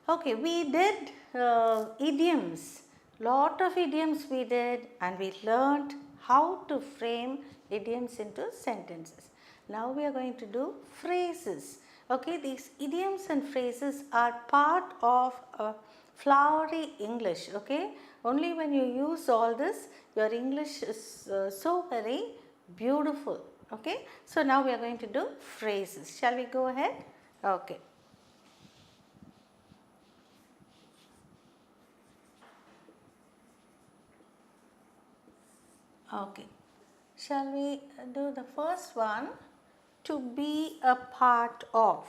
Okay, we did idioms. Lot of idioms we did, and we learned how to frame idioms into sentences. Now we are going to do phrases. Okay, these idioms and phrases are part of flowery English. Okay, only when you use all this, your English is so very beautiful. Okay, so now we are going to do phrases. Shall we go ahead? Okay. Okay. Shall we do the first one? To be a part of.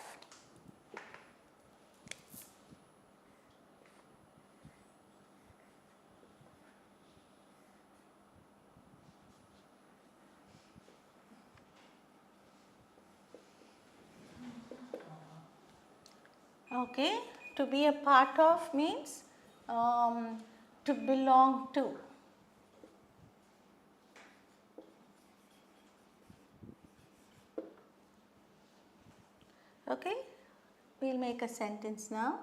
Okay. To be a part of means to belong to. Okay. We'll make a sentence now.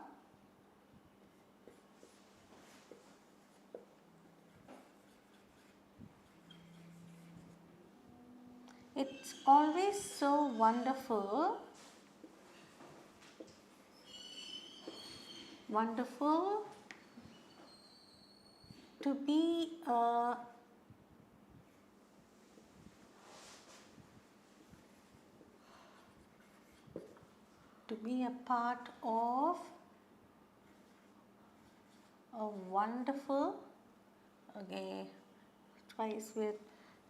It's always so wonderful to be a part of a wonderful, okay, twice with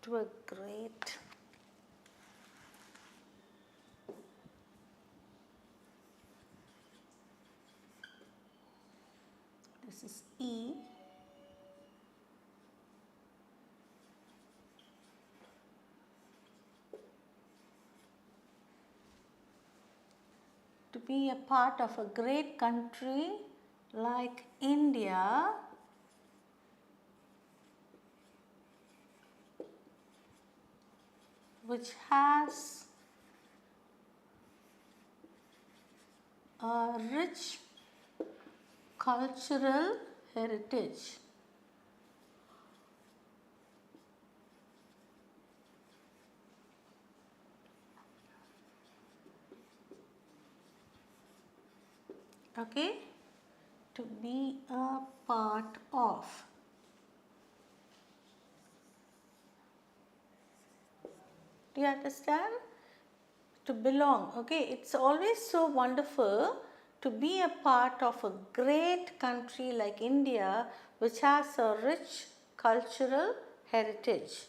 to a great, this is E, to be a part of a great country like India, which has a rich cultural heritage. Okay, to be a part of. Do you understand? To belong. Okay, it's always so wonderful to be a part of a great country like India, which has a rich cultural heritage.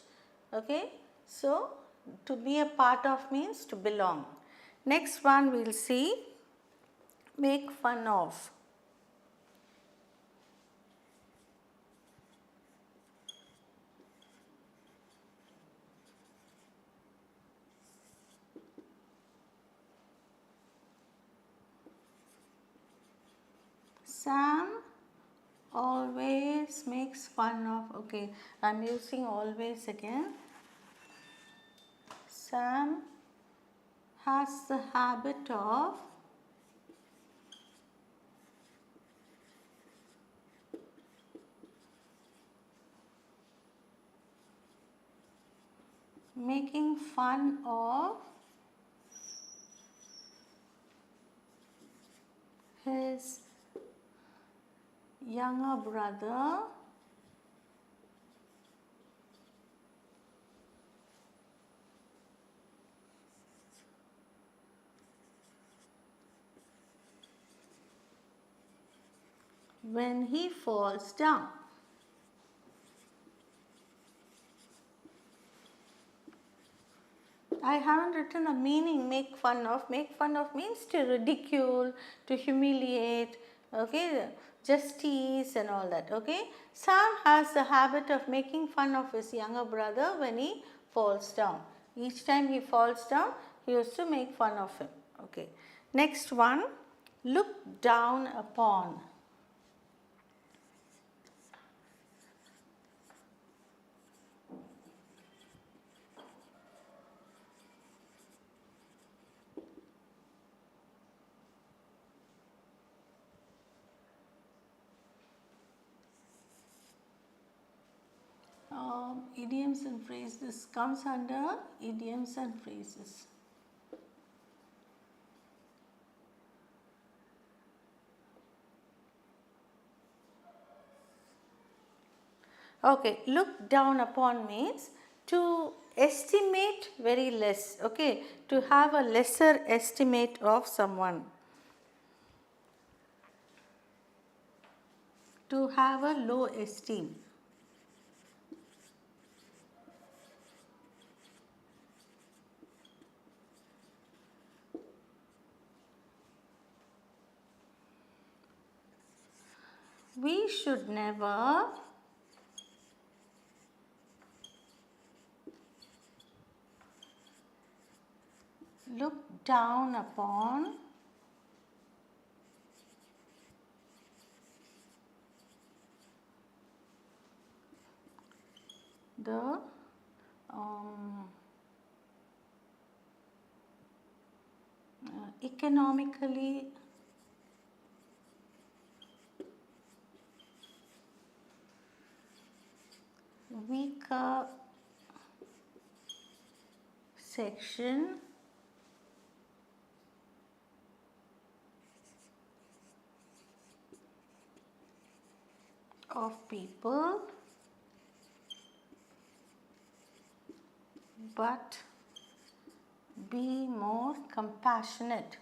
Okay, so to be a part of means to belong. Next one we'll see, make fun of. Sam always makes fun of, okay, I'm using always again. Sam has the habit of making fun of his younger brother when he falls down. I haven't written a meaning, make fun of. Make fun of means to ridicule, to humiliate, okay, just tease and all that, okay. Sam has the habit of making fun of his younger brother when he falls down. Each time he falls down, he used to make fun of him, okay. Next one, look down upon. idioms and phrases comes under idioms and phrases. Okay, look down upon means to estimate very less, okay, to have a lesser estimate of someone, to have a low esteem. We should never look down upon the economically weaker section of people, but be more compassionate.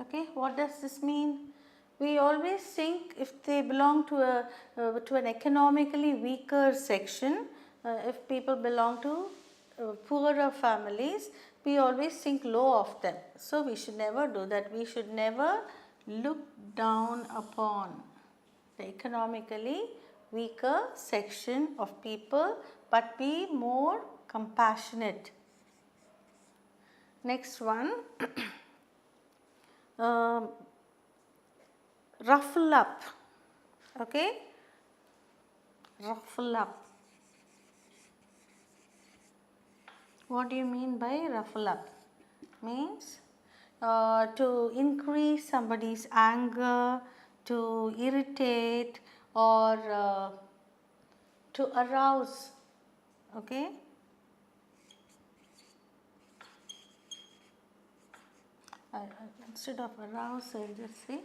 Okay, what does this mean? We always think if they belong to an economically weaker section, if people belong to poorer families, we always think low of them. So we should never do that. We should never look down upon the economically weaker section of people, but be more compassionate. Next one. Ruffle up, okay, ruffle up. What do you mean by ruffle up? Means to increase somebody's anger, to irritate, or to arouse, okay. Instead of arouse, I will just say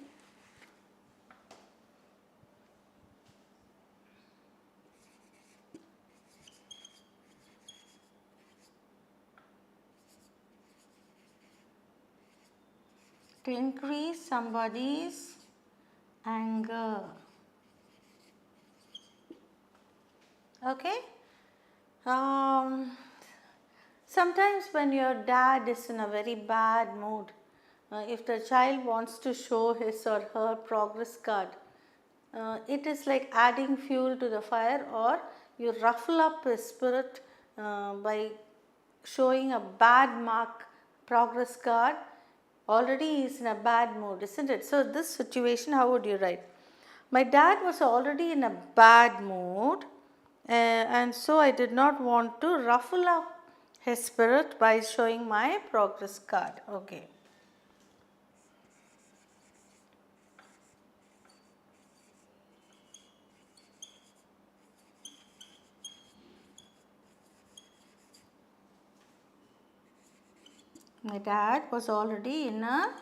to increase somebody's anger, okay. Sometimes when your dad is in a very bad mood, if the child wants to show his or her progress card, it is like adding fuel to the fire, or you ruffle up his spirit by showing a bad mark progress card. Already he is in a bad mood, isn't it? So this situation, how would you write? My dad was already in a bad mood, and so I did not want to ruffle up his spirit by showing my progress card. Okay. My dad was already in a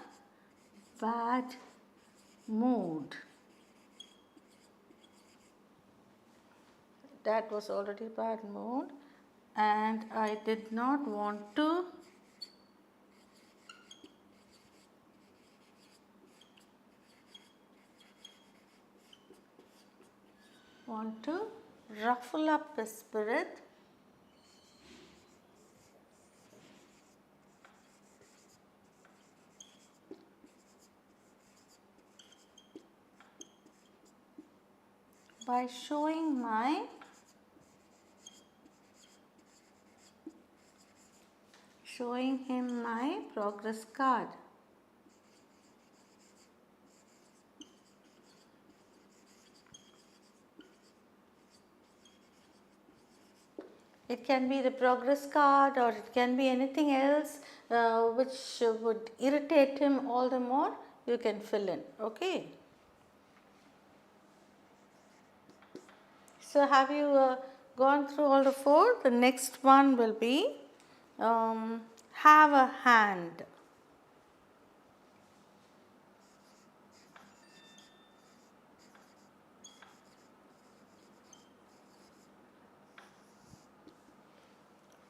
bad mood. Dad was already bad mood, and I did not want to ruffle up his spirit by showing him my progress card. It can be the progress card or it can be anything else which would irritate him all the more. You can fill in. Okay. So, have you gone through all the four? The next one will be have a hand.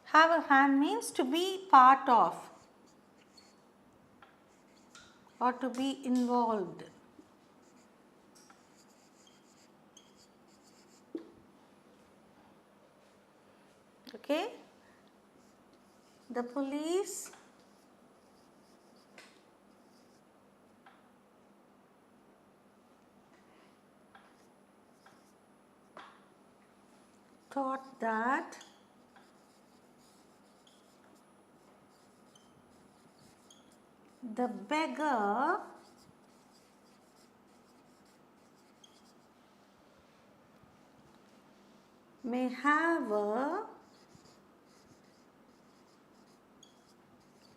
Have a hand means to be part of or to be involved. Okay. The police thought that the beggar may have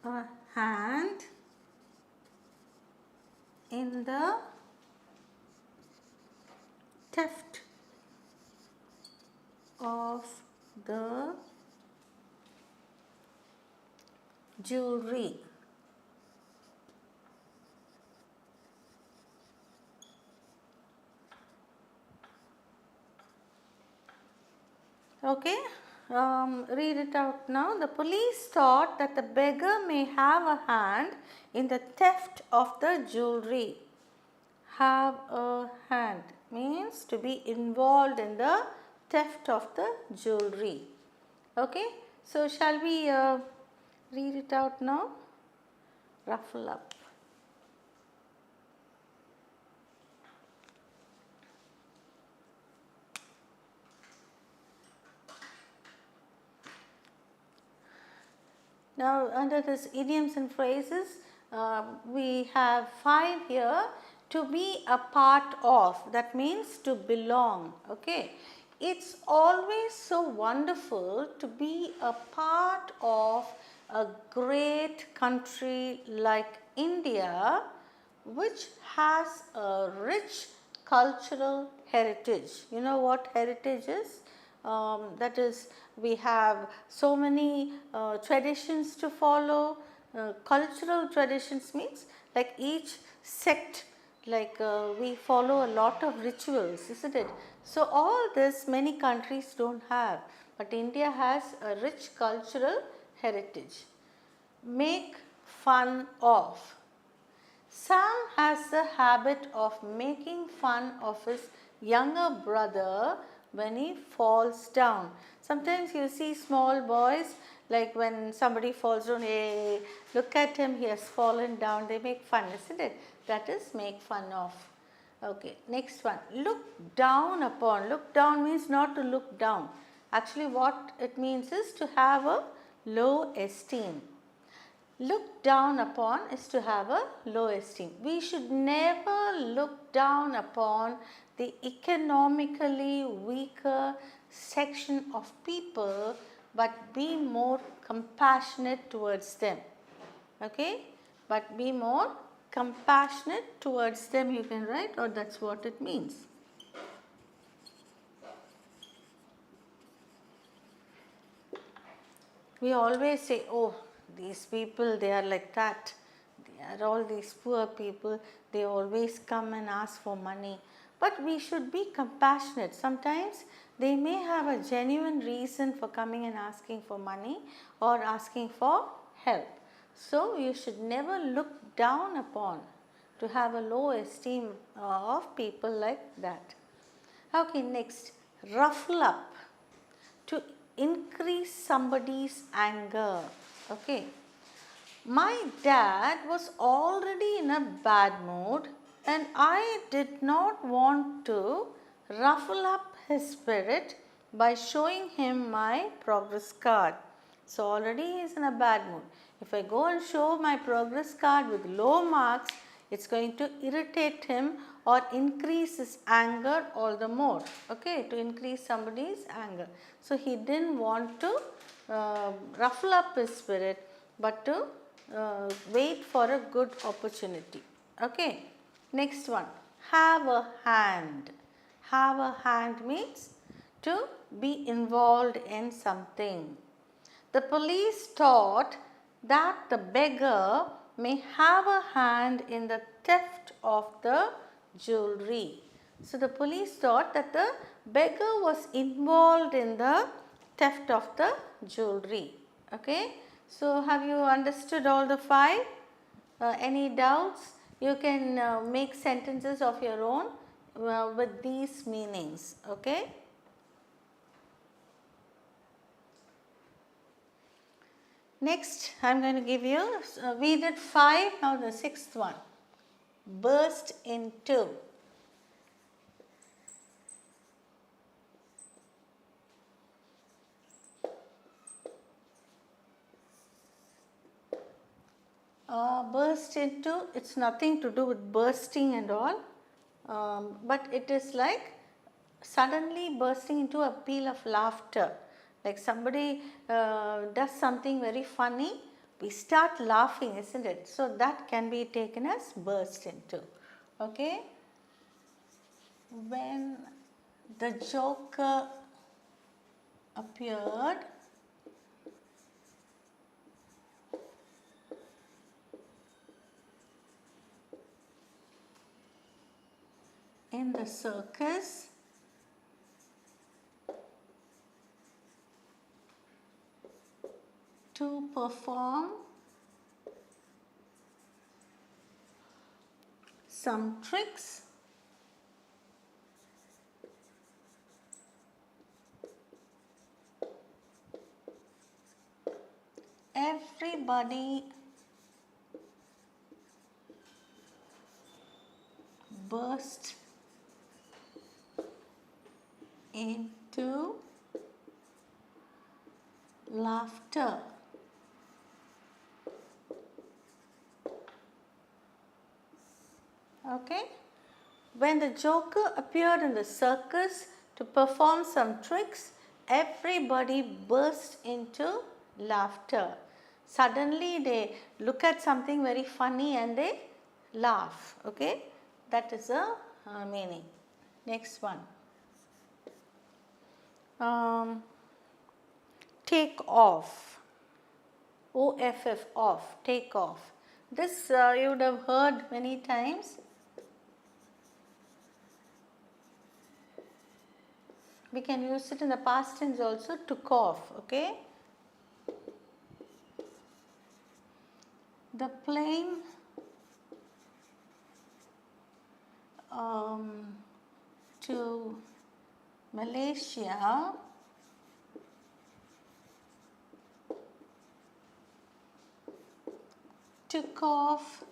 a hand in the theft of the jewelry. Okay, read it out now. The police thought that the beggar may have a hand in the theft of the jewelry. Have a hand means to be involved in the theft of the jewelry. Okay, so shall we read it out now? Ruffle up. Now, under this idioms and phrases, we have 5 here. To be a part of, that means to belong. Okay, it's always so wonderful to be a part of a great country like India, which has a rich cultural heritage. You know what heritage is? That is, we have so many traditions to follow. Cultural traditions means like each sect, like we follow a lot of rituals, isn't it? So, all this many countries don't have, but India has a rich cultural heritage. Make fun of. Sam has the habit of making fun of his younger brother when he falls down. Sometimes you see small boys, like when somebody falls down, hey, look at him, he has fallen down. They make fun, isn't it? That is make fun of. Okay, next one. Look down upon. Look down means not to look down. Actually, what it means is to have a low esteem. Look down upon is to have a low esteem. We should never look down upon the economically weaker section of people, but be more compassionate towards them. Okay, but be more compassionate towards them, you can write, or that's what it means. We always say, oh, these people, they are like that. They are all these poor people. They always come and ask for money. But we should be compassionate. Sometimes they may have a genuine reason for coming and asking for money or asking for help. So, you should never look down upon, to have a low esteem of people like that. Okay, next, ruffle up. To increase somebody's anger. Okay, my dad was already in a bad mood and I did not want to ruffle up his spirit by showing him my progress card. So, already he is in a bad mood. If I go and show my progress card with low marks, it's going to irritate him or increase his anger all the more, okay, to increase somebody's anger. So he didn't want to ruffle up his spirit, but to wait for a good opportunity. Okay. Next one, have a hand. Have a hand means to be involved in something. The police thought that the beggar may have a hand in the theft of the jewelry. So the police thought that the beggar was involved in the theft of the jewelry. Okay. So have you understood all the five? Any doubts? You can make sentences of your own with these meanings. Okay. Next, I am going to give you, we did 5, now the 6th one, burst into. Burst into, it's nothing to do with bursting and all, but it is like suddenly bursting into a peal of laughter. Like somebody does something very funny, we start laughing, isn't it? So that can be taken as burst into. Okay. When the joker appeared, in the circus, to perform some tricks, everybody burst into laughter. Okay. When the joker appeared in the circus to perform some tricks, everybody burst into laughter. Suddenly they look at something very funny and they laugh. Okay. That is the meaning. Next one. Take off. OFF, off, take off. This you would have heard many times. We can use it in the past tense also, took off. Okay. The plane to Malaysia took off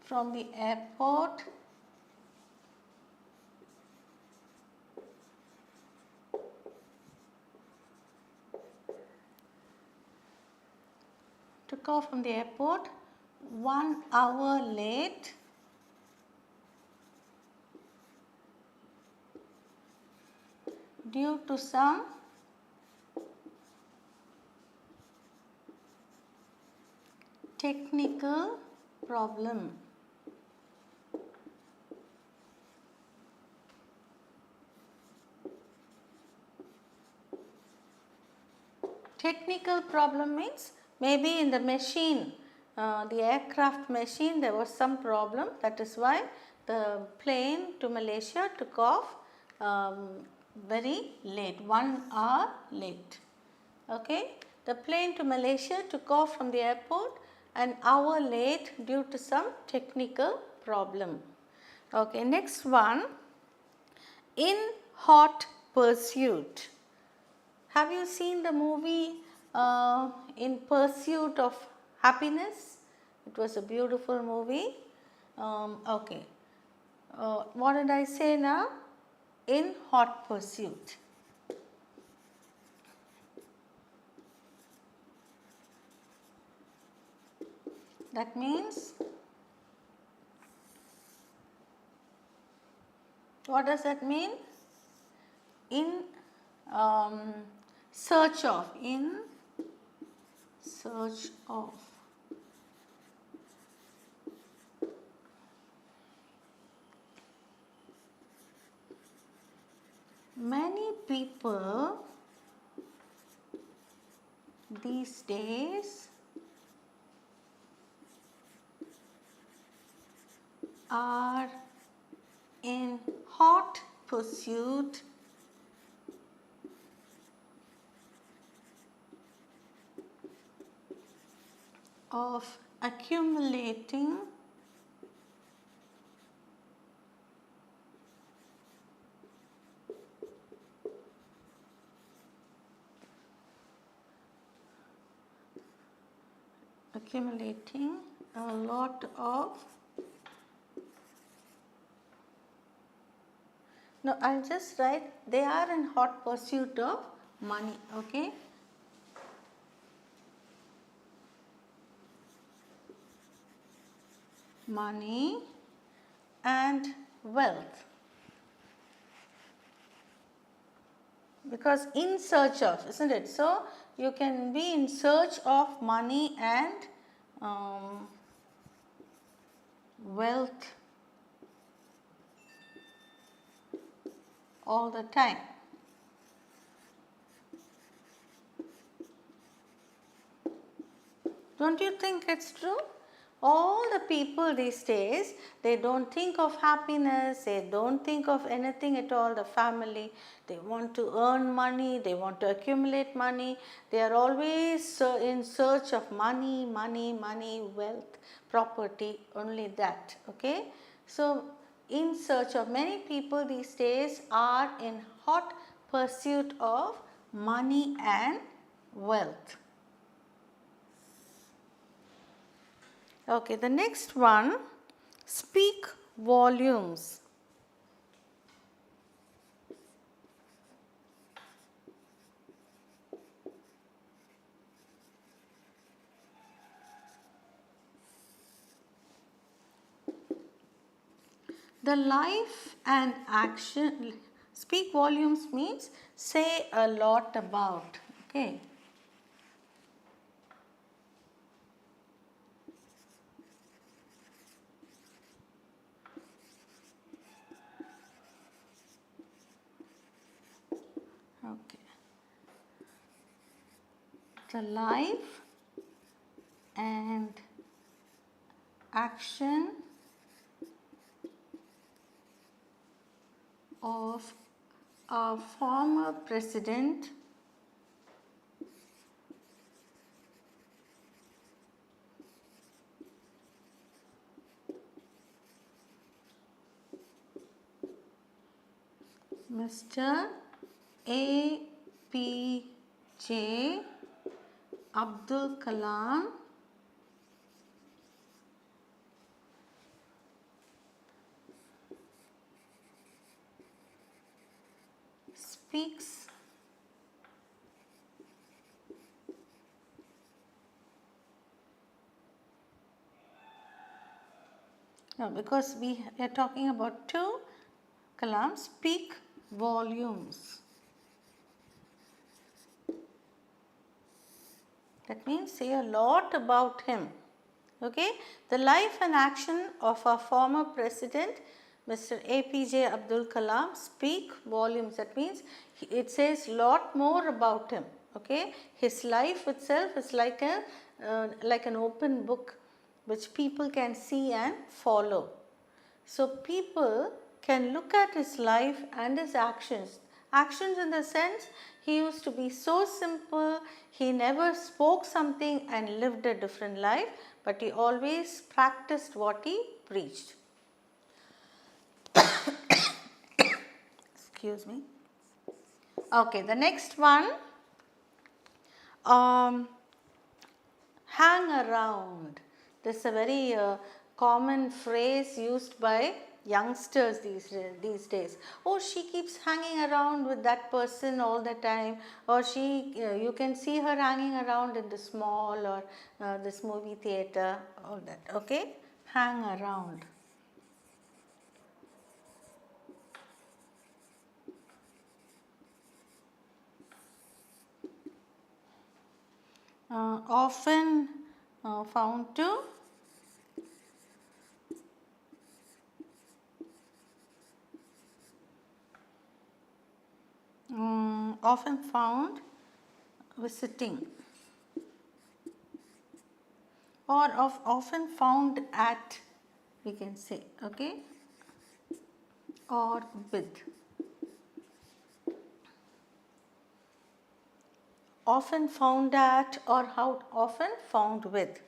from the airport took off from the airport 1 hour late due to some technical problem. Technical problem means maybe in the machine, the aircraft machine, there was some problem. That is why the plane to Malaysia took off very late, 1 hour late. Okay. The plane to Malaysia took off from the airport an hour late due to some technical problem. Okay. Next one, in hot pursuit. Have you seen the movie In Pursuit of Happiness? It was a beautiful movie. Okay. What did I say now? In hot pursuit. That means What does that mean? In search of, in search of. Many people these days are in hot pursuit of accumulating a lot of, no, I'll just write, they are in hot pursuit of money, okay? Money and wealth. Because in search of, isn't it? So, you can be in search of money and wealth all the time. Don't you think it's true? All the people these days, they don't think of happiness, they don't think of anything at all, the family. They want to earn money, they want to accumulate money. They are always in search of money, wealth, property, only that, okay? So, in search of, many people these days are in hot pursuit of money and wealth. Okay, the next one, speak volumes. The life and action, speak volumes means say a lot about, okay. Okay. The life and action of our former president Mr. A.P.J. Abdul Kalam speaks no, because we are talking about two Kalam, speak volumes. That means say a lot about him. Okay, the life and action of our former president, Mr. APJ Abdul Kalam, speak volumes. That means it says lot more about him. Okay, his life itself is like an open book which people can see and follow. So, people can look at his life and his actions. Actions in the sense, he used to be so simple, he never spoke something and lived a different life, but he always practiced what he preached. Excuse me. Okay, the next one, hang around. This is a very common phrase used by youngsters these days. Oh, she keeps hanging around with that person all the time, or you can see her hanging around in this mall or this movie theater, all that. Okay, hang around. often found to often found visiting, or often found at, we can say, okay, or with. Often found at or how often found with.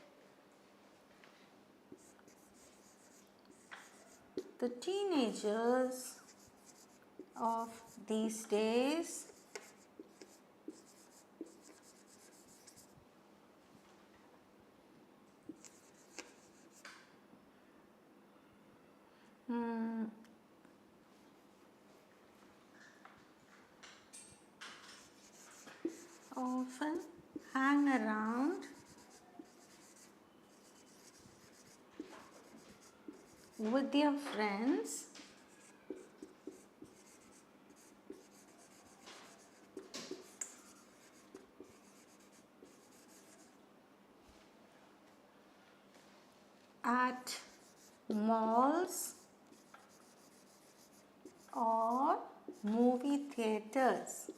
The teenagers of these days often hang around with their friends at malls or movie theaters.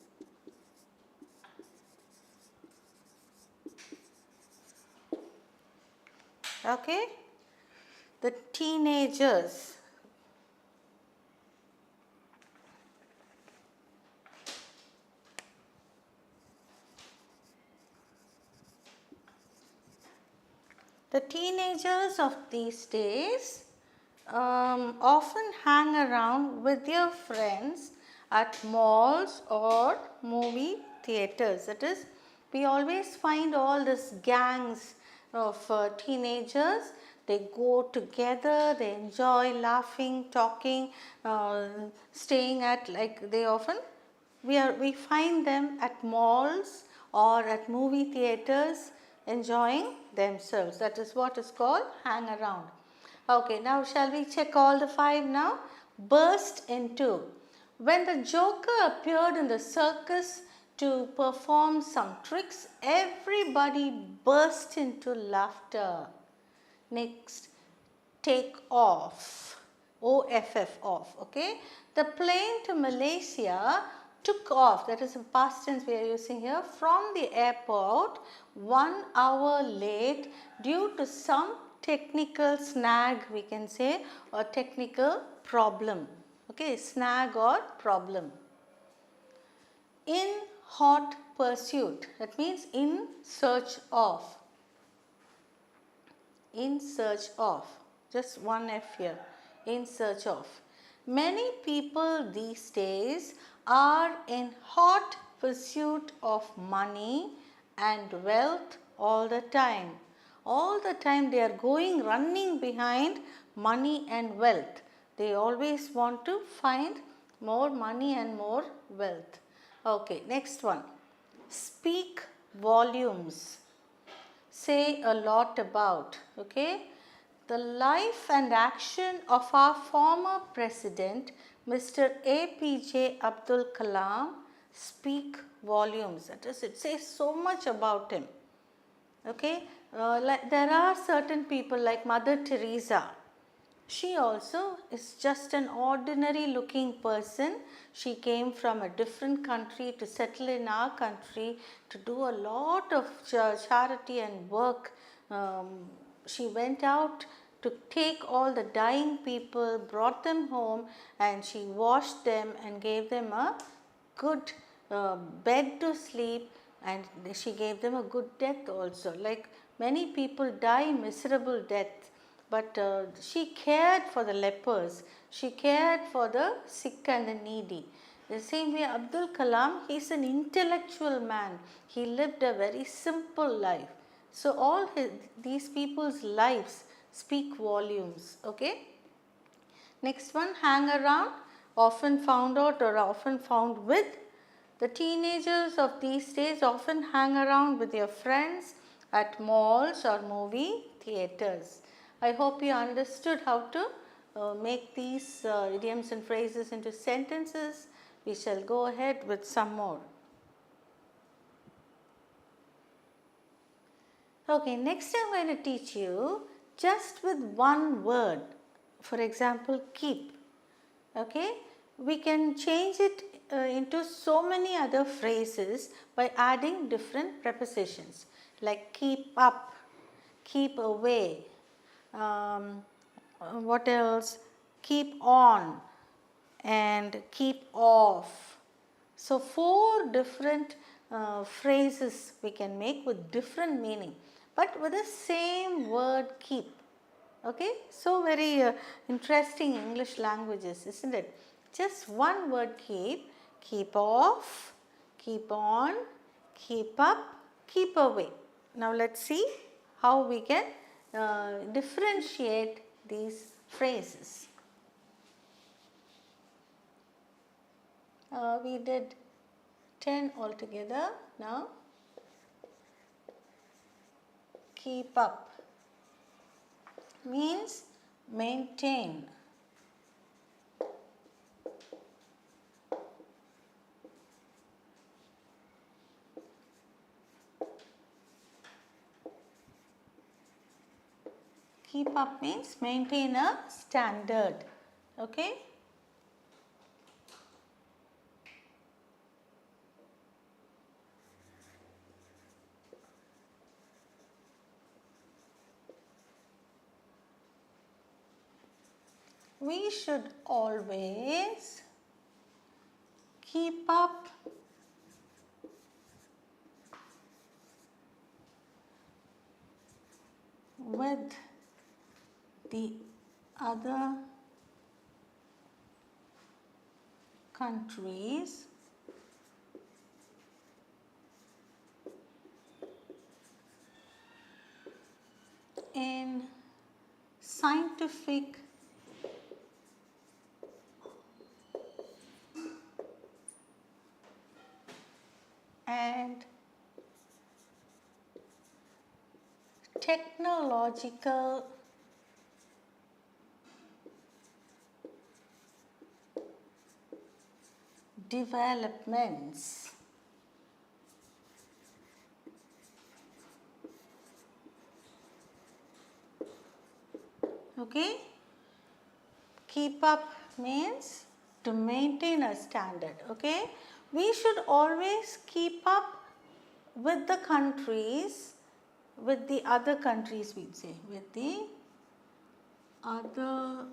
Okay, the teenagers. The teenagers of these days often hang around with their friends at malls or movie theaters. That is, we always find all these gangs of teenagers. They go together, they enjoy laughing, talking, staying at, like, they often we find them at malls or at movie theaters enjoying themselves. That is what is called hang around. Okay, now shall we check all the 5 now? Burst into. When the joker appeared in the circus to perform some tricks, everybody burst into laughter. Next, take off. O-F-F, off. Okay. The plane to Malaysia took off. That is the past tense we are using here. From the airport 1 hour late due to some technical snag, we can say, or technical problem. Okay. Snag or problem. In hot pursuit. That means in search of. In search of, just one F here, in search of. Many people these days are in hot pursuit of money and wealth all the time. All the time they are running behind money and wealth. They always want to find more money and more wealth. Okay, next one. Speak volumes. Say a lot about. Okay, the life and action of our former president, Mr. APJ Abdul Kalam, speak volumes. That is, it says so much about him. Okay, like there are certain people like Mother Teresa. She also is just an ordinary looking person. She came from a different country to settle in our country to do a lot of charity and work. She went out to take all the dying people, brought them home, and she washed them and gave them a good bed to sleep, and she gave them a good death also. Like many people die miserable deaths, but she cared for the lepers, she cared for the sick and the needy. The same way Abdul Kalam, he is an intellectual man, he lived a very simple life. So all these people's lives speak volumes. Okay. Next one, hang around, often found out or often found with. The teenagers of these days often hang around with their friends at malls or movie theaters. I hope you understood how to make these idioms and phrases into sentences. We shall go ahead with some more. Okay, next I'm going to teach you just with one word. For example, keep. Okay, we can change it into so many other phrases by adding different prepositions like keep up, keep away, what else, keep on and keep off. So, 4 different phrases we can make with different meaning, but with the same word keep. Okay, so very interesting English languages, isn't it? Just one word keep off, keep on, keep up, keep away. Now let's see how we can differentiate these phrases. We did 10 altogether. Now keep up means maintain. Keep up means maintain a standard. Okay. We should always keep up with the other countries in scientific and technological developments. Okay, keep up means to maintain a standard. Okay, we should always keep up with the countries, with the other countries, we'd say, with the other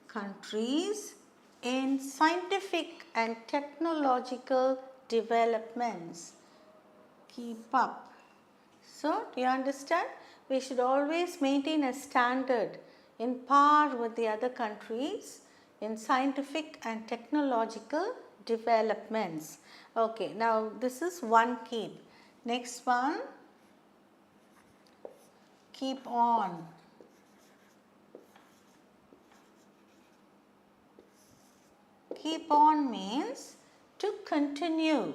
countries in scientific and technological developments. Keep up. So, do you understand? We should always maintain a standard in par with the other countries in scientific and technological developments. Okay, now this is one keep. Next one, keep on. Keep on means to continue.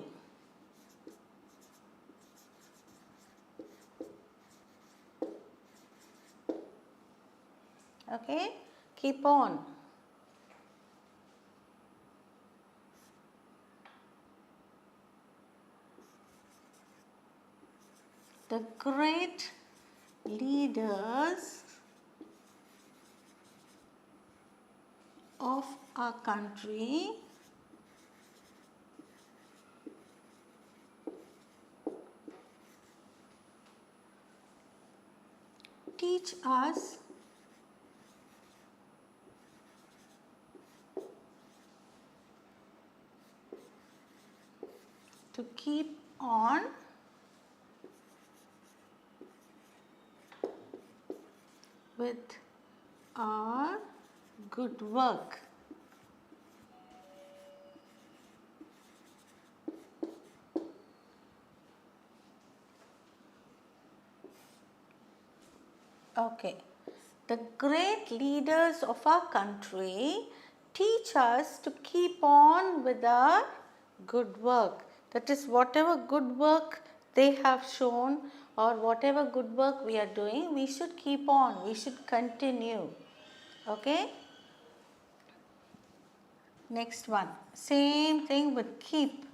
Okay, keep on. The great leaders of our country teach us to keep on with our good work. Okay, the great leaders of our country teach us to keep on with our good work. That is, whatever good work they have shown or whatever good work we are doing, we should keep on, we should continue. Okay. Next one, same thing with keep.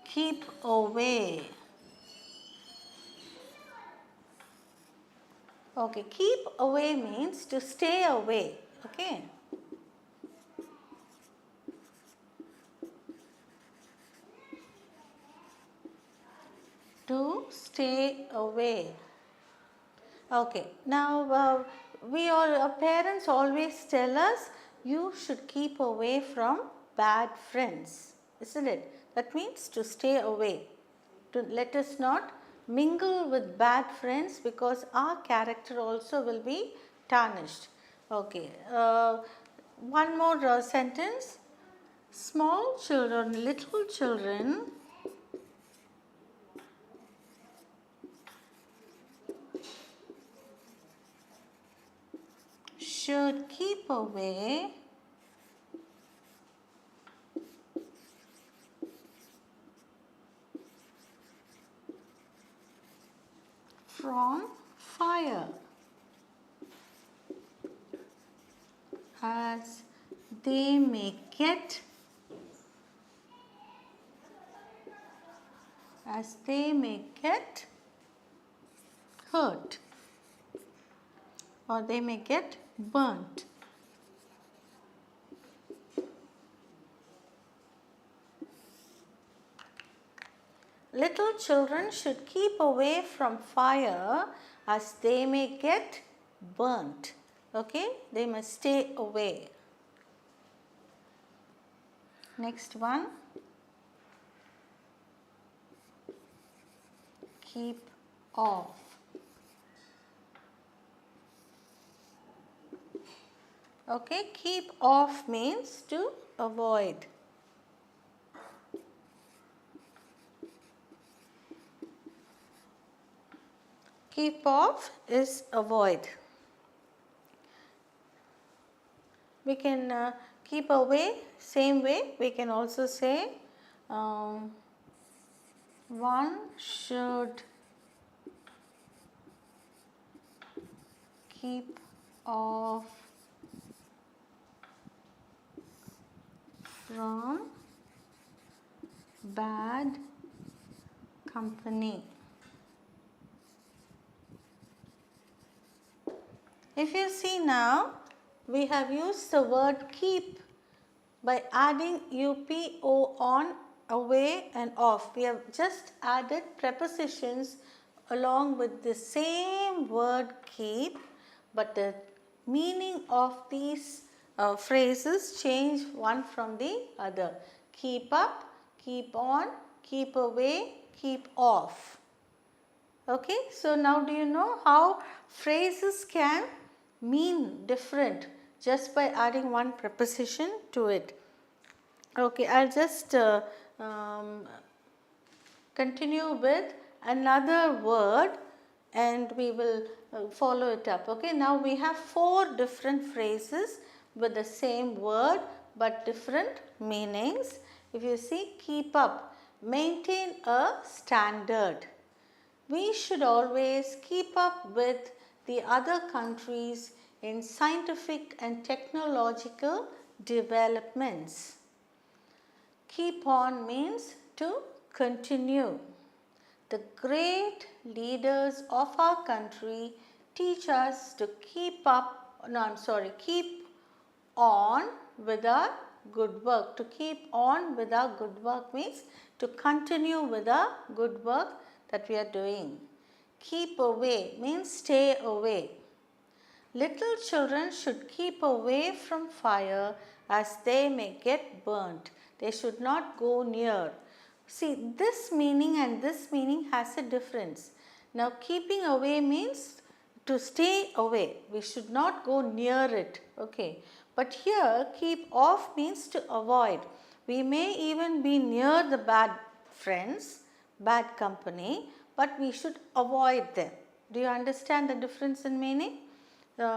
Keep away. Okay, keep away means to stay away. Okay. To stay away. Okay, now our parents always tell us you should keep away from bad friends, isn't it? That means to stay away. To let us not mingle with bad friends because our character also will be tarnished. Okay, one more sentence. Small children, little children should keep away from fire as they may get hurt or they may get burnt. Little children should keep away from fire as they may get burnt. Okay, they must stay away. Next one. Keep off. Okay, keep off means to avoid. Keep off is avoid. We can keep away, same way we can also say one should keep off from bad company. If you see now, we have used the word keep by adding UPO on, away and off. We have just added prepositions along with the same word keep, but the meaning of these phrases change one from the other. Keep up, keep on, keep away, keep off. Okay, so now do you know how phrases can mean different just by adding one preposition to it? Okay, I'll just continue with another word and we will follow it up. Okay, now we have 4 different phrases with the same word but different meanings. If you see, keep up, maintain a standard. We should always keep up with the other countries in scientific and technological developments. Keep on means to continue. The great leaders of our country teach us to keep on with our good work. To keep on with our good work means to continue with our good work that we are doing. Keep away means stay away. Little children should keep away from fire as they may get burnt. They should not go near. See, this meaning and this meaning has a difference. Now, keeping away means to stay away. We should not go near it. Okay. But here, keep off means to avoid. We may even be near the bad friends, bad company, but we should avoid them. Do you understand the difference in meaning?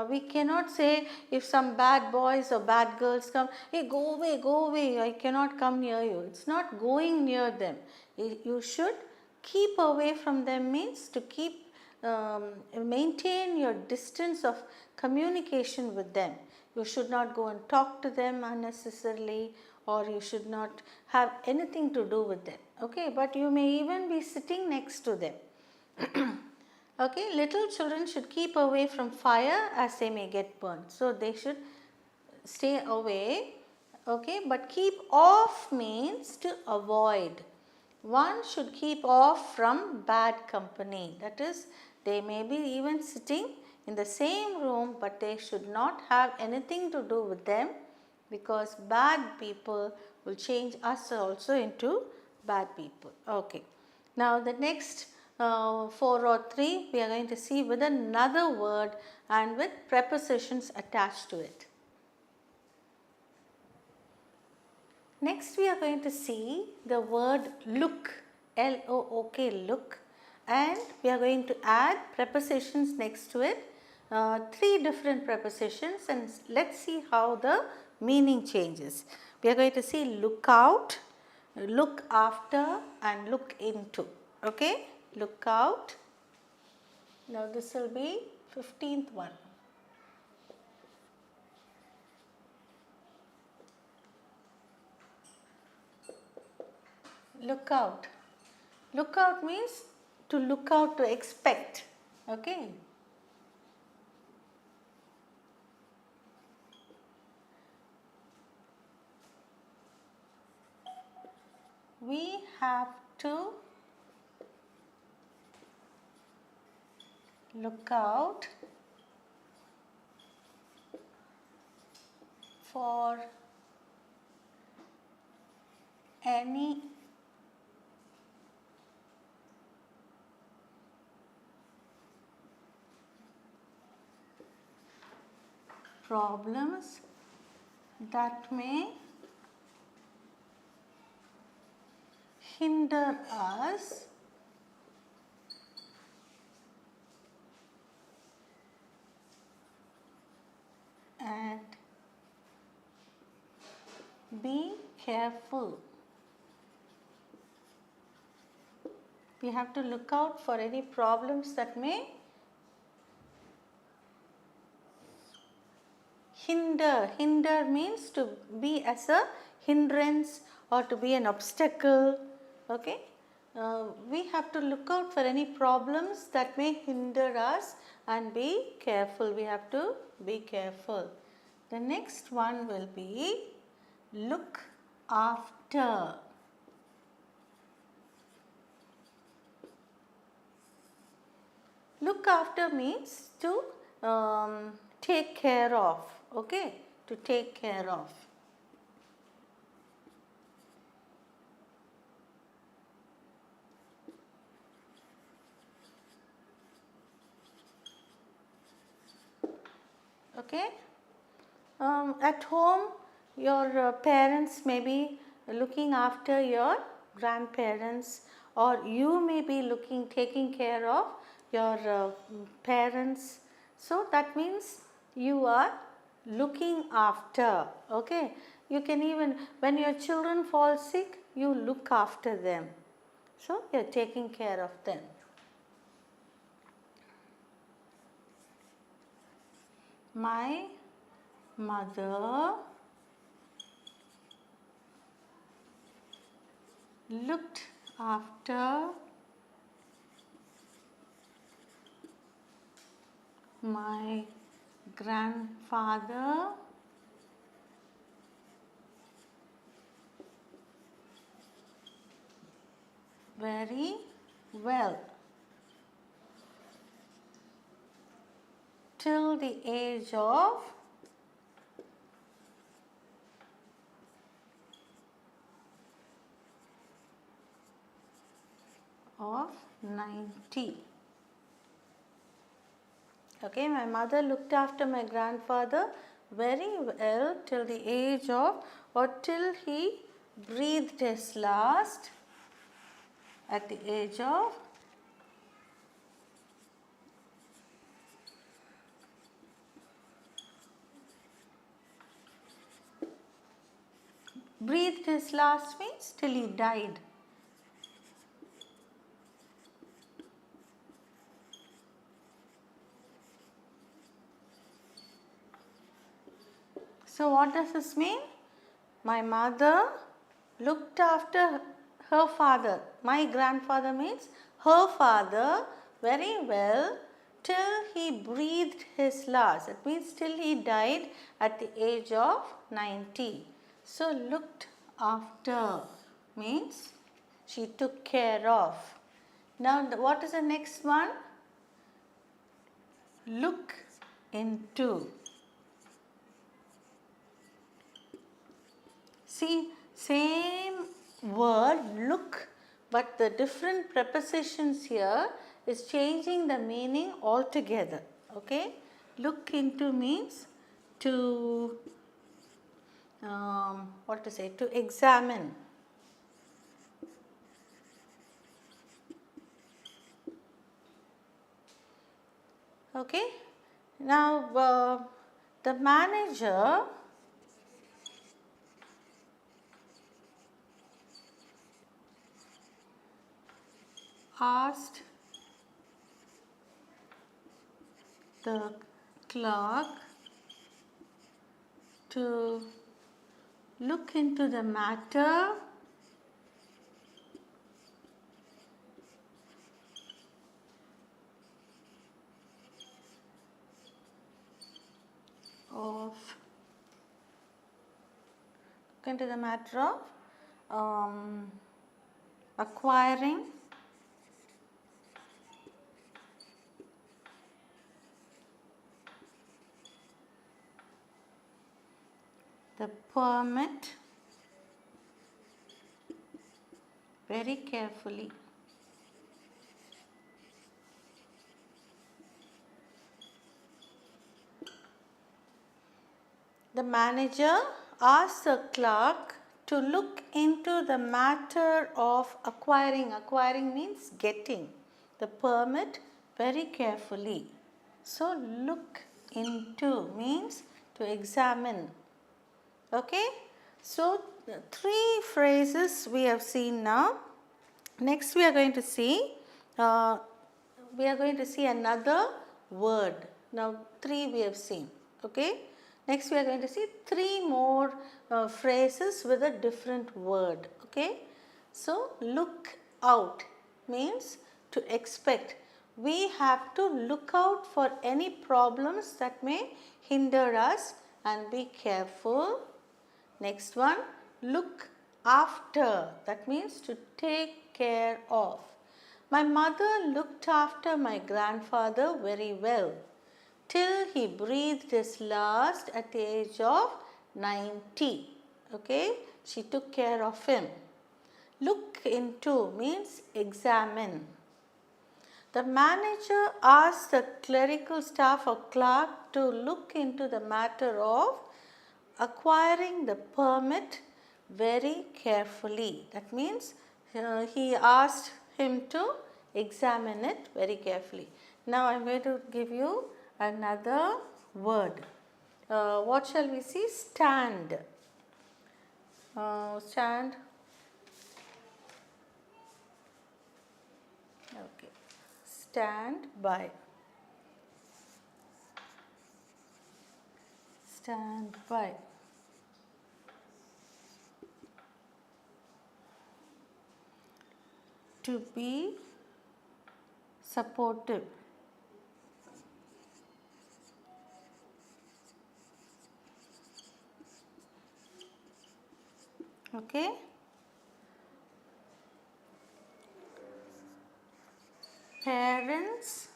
We cannot say if some bad boys or bad girls come, hey, go away, I cannot come near you. It's not going near them. You should keep away from them means to keep, maintain your distance of communication with them. You should not go and talk to them unnecessarily, or you should not have anything to do with them. Okay, but you may even be sitting next to them. Okay, little children should keep away from fire as they may get burned. So they should stay away. Okay, but keep off means to avoid. One should keep off from bad company. That is, they may be even sitting in the same room, but they should not have anything to do with them, because bad people will change us also into bad people. Okay. Now the next 4 or 3 we are going to see with another word and with prepositions attached to it. Next we are going to see the word look, L-O-O-K, look, and we are going to add prepositions next to it, 3 different prepositions, and let's see how the meaning changes. We are going to see look out, look after and look into. Okay, look out. Now this will be 15th one. Look out. Look out means to look out, to expect. Okay. We have to look out for any problems that may hinder us and be careful. We have to look out for any problems that may hinder. Hinder means to be as a hindrance or to be an obstacle. Okay. We have to look out for any problems that may hinder us and be careful. We have to be careful. The next one will be look after. Look after means to take care of. Okay, to take care of. Okay. At home, your parents may be looking after your grandparents, or you may be taking care of your parents. So that means you are looking after. Okay. You can even, when your children fall sick, you look after them. So you are taking care of them. My mother looked after my grandfather very well till the age of 90. Okay, my mother looked after my grandfather very well till the age of, or till he breathed his last at the age of 'means till he died. So what does this mean? My mother looked after her father. My grandfather means her father very well till he breathed his last. That means till he died at the age of 90. So looked after means she took care of. Now what is the next one? Look into. See, same word look, but the different prepositions here is changing the meaning altogether. Okay, look into means to what to say, to examine. Okay, now the manager asked the clerk to look into the matter of acquiring the permit very carefully. The manager asked the clerk to look into the matter of acquiring. Acquiring means getting the permit very carefully. So look into means to examine. Okay, so three phrases we have seen now. Next we are going to see another word. Now three we have seen. Okay, next we are going to see three more phrases with a different word. Okay, so look out means to expect. We have to look out for any problems that may hinder us and be careful. Next one, look after, that means to take care of. My mother looked after my grandfather very well till he breathed his last at the age of 90. Okay, she took care of him. Look into means examine. The manager asked the clerical staff or clerk to look into the matter of acquiring the permit very carefully. That means he asked him to examine it very carefully. Now I am going to give you another word. What shall we see? Stand. Stand. Okay. Stand by. Stand by. To be supportive. Okay. Parents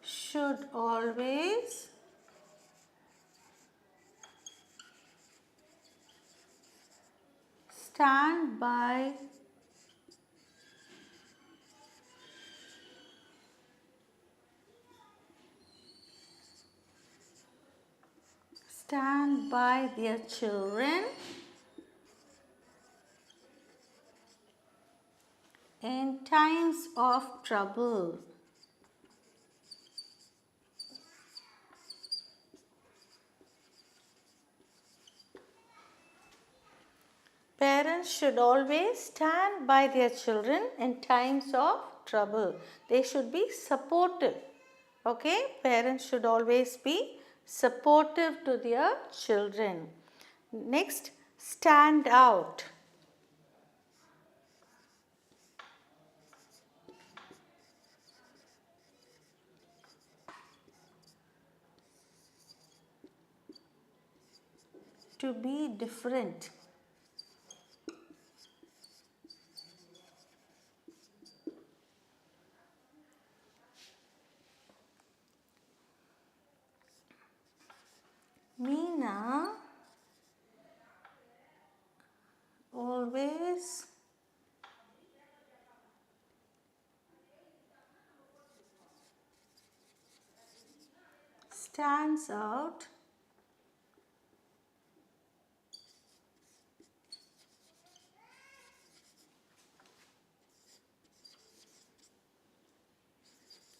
should always stand by their children in times of trouble. Parents should always stand by their children in times of trouble. They should be supportive. Okay, parents should always be supportive to their children. Next, stand out. to be different. Meena always stands out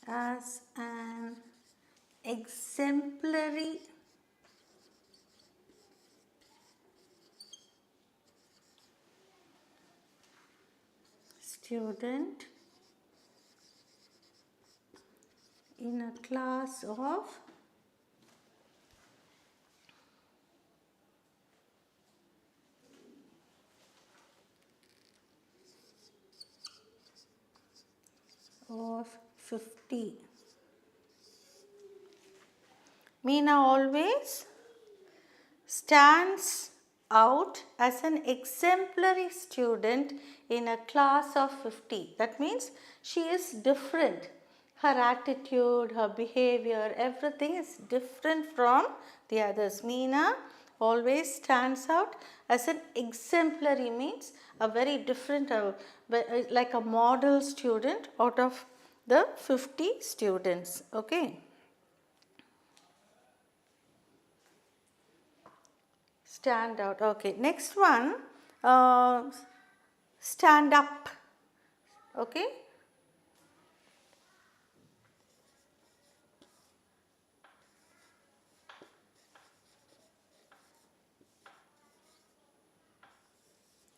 as an exemplary student in a class of 50. Meena always stands out as an exemplary student in a class of 50. That means she is different. Her attitude, her behavior, everything is different from the others. Meena always stands out as an exemplary, means a very different, like a model student out of the 50 students. Okay. Stand out. Okay. Next one, stand up. Okay.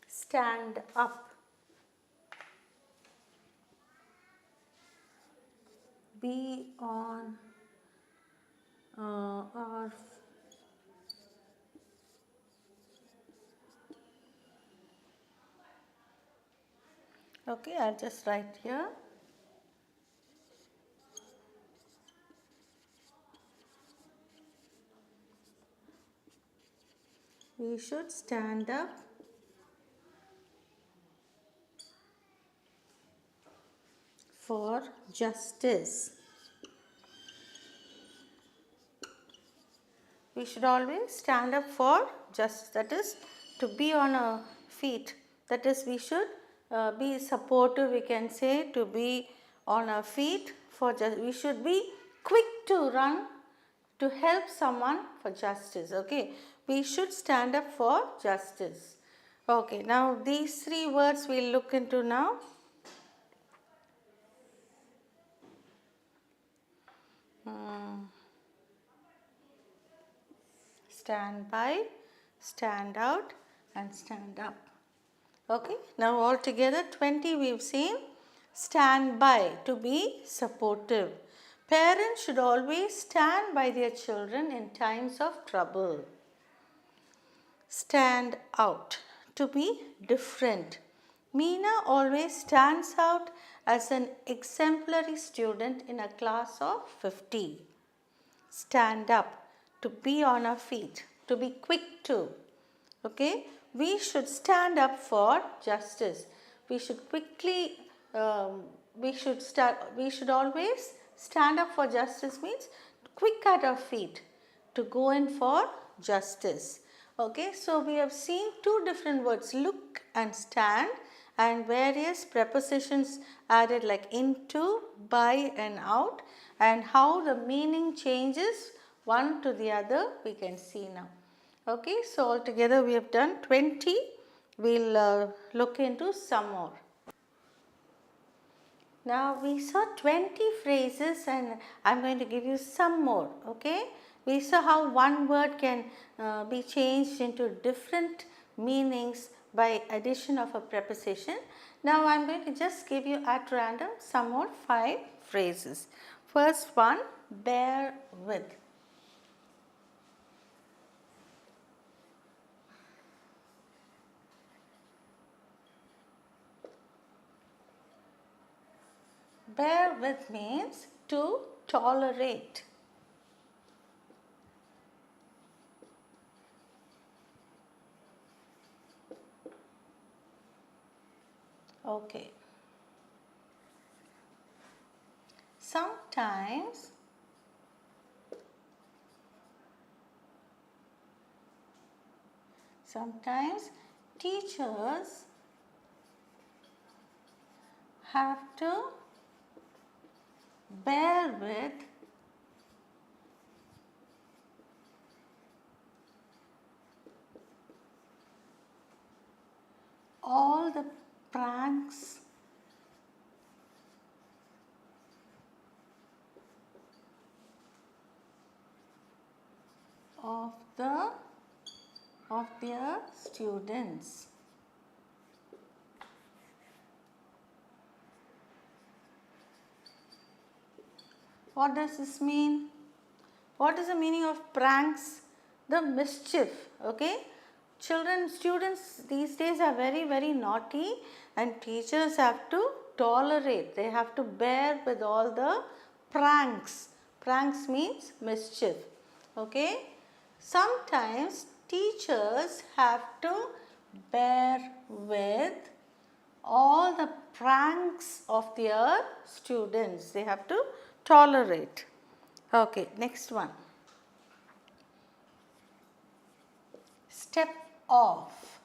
Stand up. Be on our okay, I'll just write here. We should stand up for justice. We should always stand up for justice, that is to be on our feet, that is we should be supportive, we can say, to be on our feet for justice. We should be quick to run to help someone for justice. Okay, we should stand up for justice. Okay, now these three words we'll look into now. Stand by, stand out and stand up. Okay, now all together 20 we've seen. Stand by, to be supportive. Parents should always stand by their children in times of trouble. Stand out, to be different. Meena always stands out as an exemplary student in a class of 50. Stand up, to be on our feet, to be quick to. Okay, we should stand up for justice. We should quickly, we should always stand up for justice, means quick at our feet to go in for justice. Okay, so we have seen two different words, look and stand, and various prepositions added like into, by and out, and how the meaning changes one to the other we can see now. Okay, so altogether we have done 20. We'll look into some more. Now we saw 20 phrases and I'm going to give you some more. Okay, we saw how one word can be changed into different meanings by addition of a preposition. Now I am going to just give you at random some more 5 phrases. First one, bear with. Bear with means to tolerate. Okay. Sometimes teachers have to bear with all the pranks of their students. What does this mean? What is the meaning of pranks? The mischief, okay? Students these days are very, very naughty, and teachers have to tolerate, they have to bear with all the pranks. Pranks means mischief, okay? Sometimes teachers have to bear with all the pranks of their students. They have to tolerate. Okay, next one. Step off.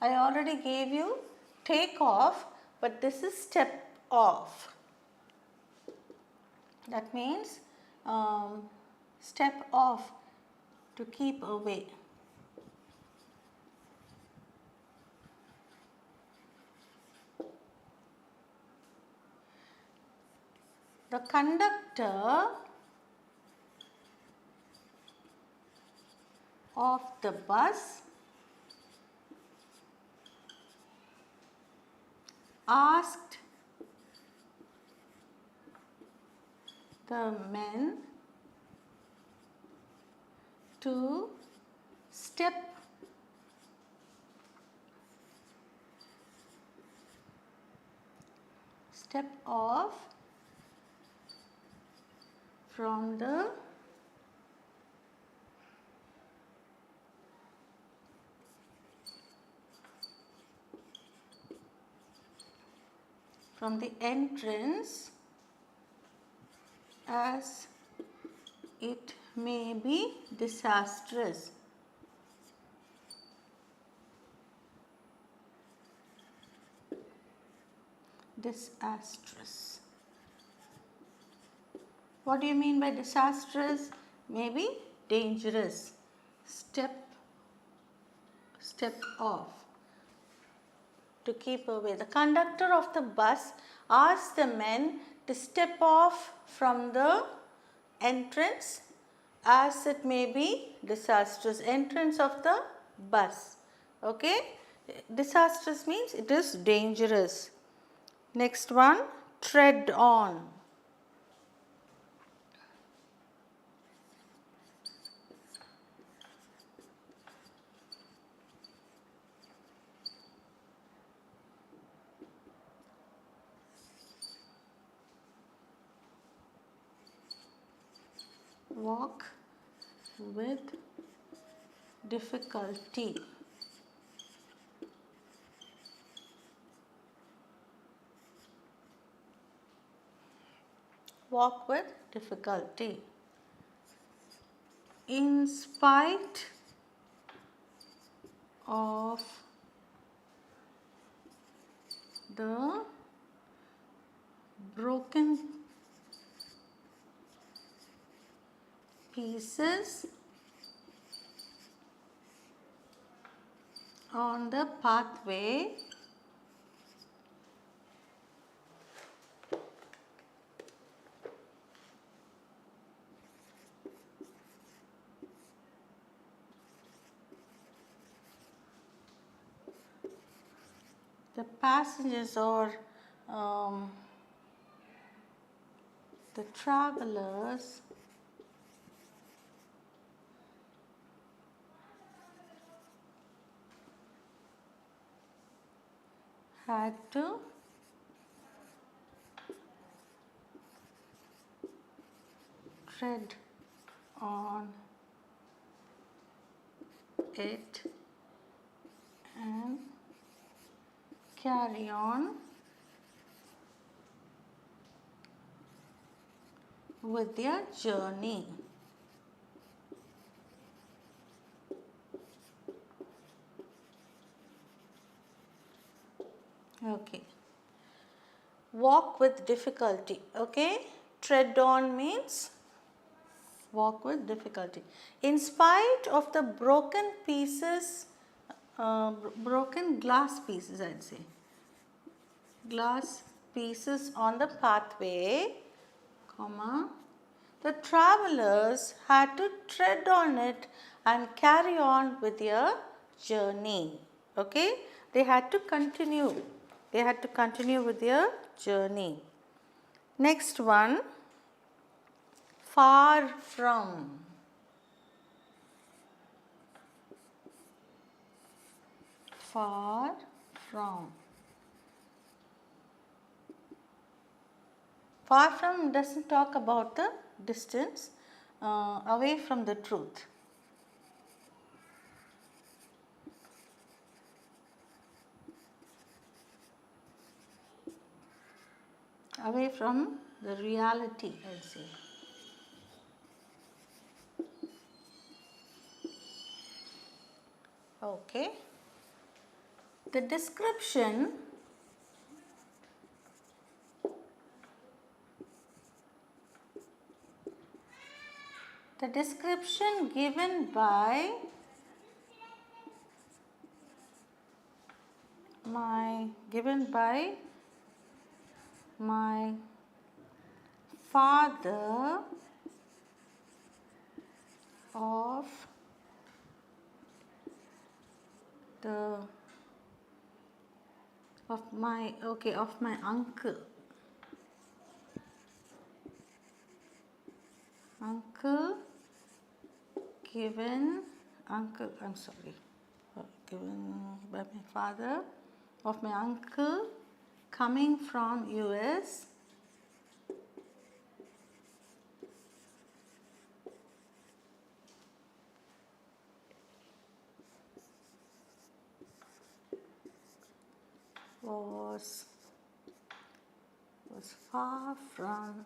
I already gave you take off, but this is step off. That means step off, to keep away. The conductor of the bus asked the men to step off from the entrance, as it may be disastrous. Disastrous. What do you mean by disastrous? Maybe dangerous. Step off, to keep away. The conductor of the bus asked the men to step off from the entrance, as it may be disastrous. Entrance of the bus. Okay? Disastrous means it is dangerous. Next one, tread on. Walk with difficulty. Walk with difficulty. In spite of the broken pieces on the pathway, the passengers or the travelers had to tread on it and carry on with their journey. Okay. Walk with difficulty. Okay. Tread on means walk with difficulty. In spite of the broken pieces, broken glass pieces, I'd say. Glass pieces on the pathway, comma, the travelers had to tread on it and carry on with their journey. Okay, they had to continue. They had to continue with their journey. Next one, far from. Far from. Far from doesn't talk about the distance, away from the truth. Away from the reality, I'll say. Okay. The description given by my father of my uncle given by my father of my uncle coming from US was far from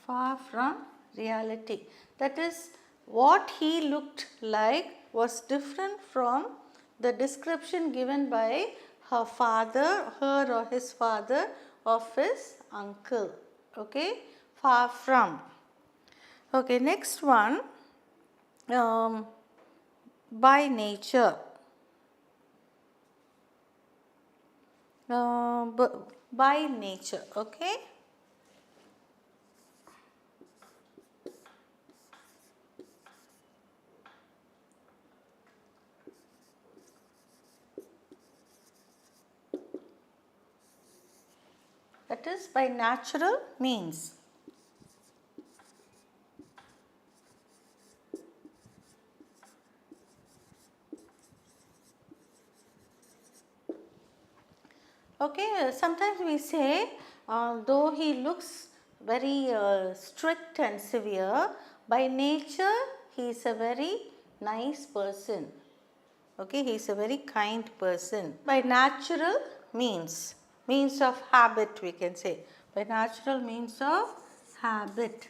far from reality. That is, what he looked like was different from the description given by her or his father of his uncle. Okay, far from. Okay, next one, by nature. By nature, okay. That is, by natural means. Okay, sometimes we say, though he looks very strict and severe, by nature he is a very nice person. Okay, he is a very kind person. By natural means of habit, we can say. By natural means of habit.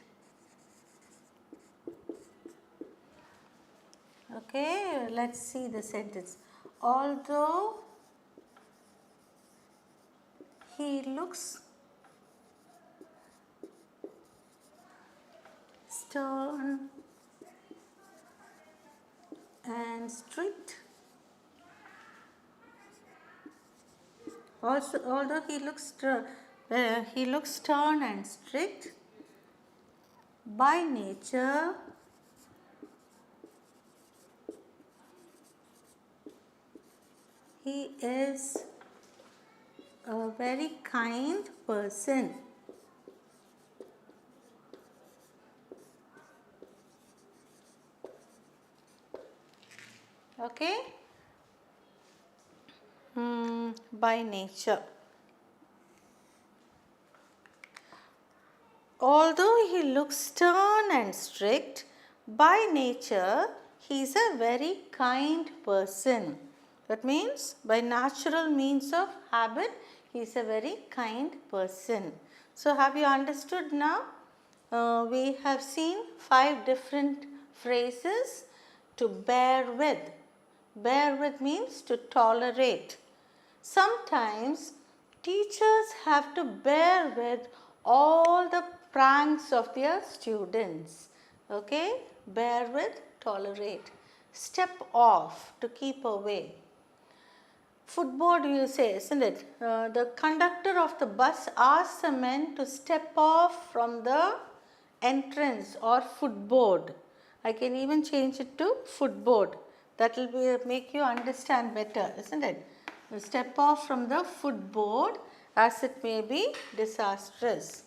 Okay, let's see the sentence. Although he looks stern and strict, although he looks stern and strict, by nature he is a very kind person. Okay. By nature. Although he looks stern and strict, by nature he is a very kind person. That means by natural means of habit, he is a very kind person. So have you understood now? We have seen 5 different phrases to bear with. Bear with means to tolerate. Sometimes teachers have to bear with all the pranks of their students. Okay? Bear with, tolerate. Step off, to keep away. Footboard you say, isn't it? The conductor of the bus asks the men to step off from the entrance or footboard. I can even change it to footboard. That will make you understand better, isn't it? Step off from the footboard as it may be disastrous.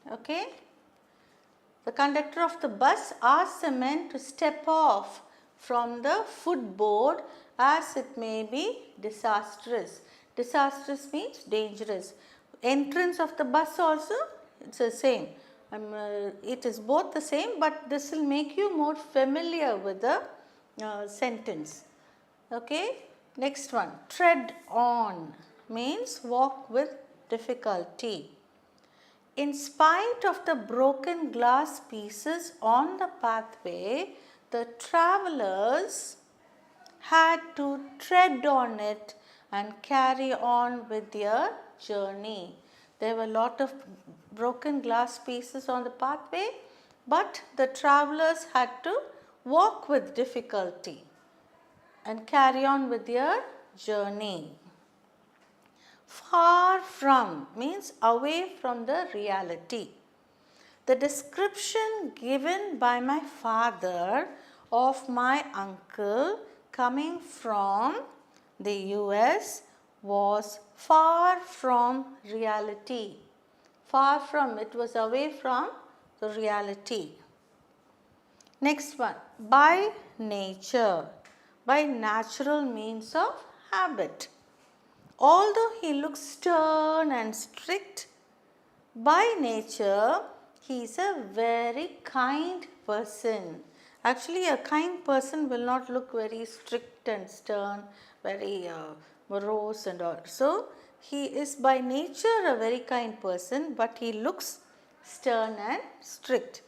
Okay? The conductor of the bus asks the men to step off from the footboard as it may be disastrous. Disastrous means dangerous. Entrance of the bus also, it's the same. It is both the same, but this will make you more familiar with the sentence. Okay, next one. Tread on means walk with difficulty. In spite of the broken glass pieces on the pathway, the travelers had to tread on it and carry on with their journey. There were a lot of broken glass pieces on the pathway, but the travelers had to walk with difficulty and carry on with their journey. Far from means away from the reality. The description given by my father of my uncle coming from the US was far from reality. Far from, it was away from the reality. Next one, by nature, by natural means of habit. Although he looks stern and strict, by nature he is a very kind person. Actually, a kind person will not look very strict and stern, very morose and all. So, he is by nature a very kind person, but he looks stern and strict.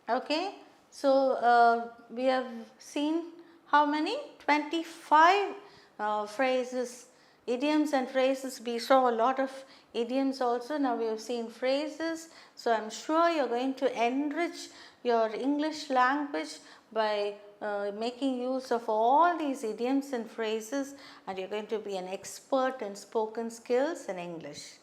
Okay, so we have seen how many? 25 phrases, idioms and phrases. We saw a lot of idioms also. Now we have seen phrases. So I am sure you are going to enrich your English language by making use of all these idioms and phrases, and you are going to be an expert in spoken skills in English.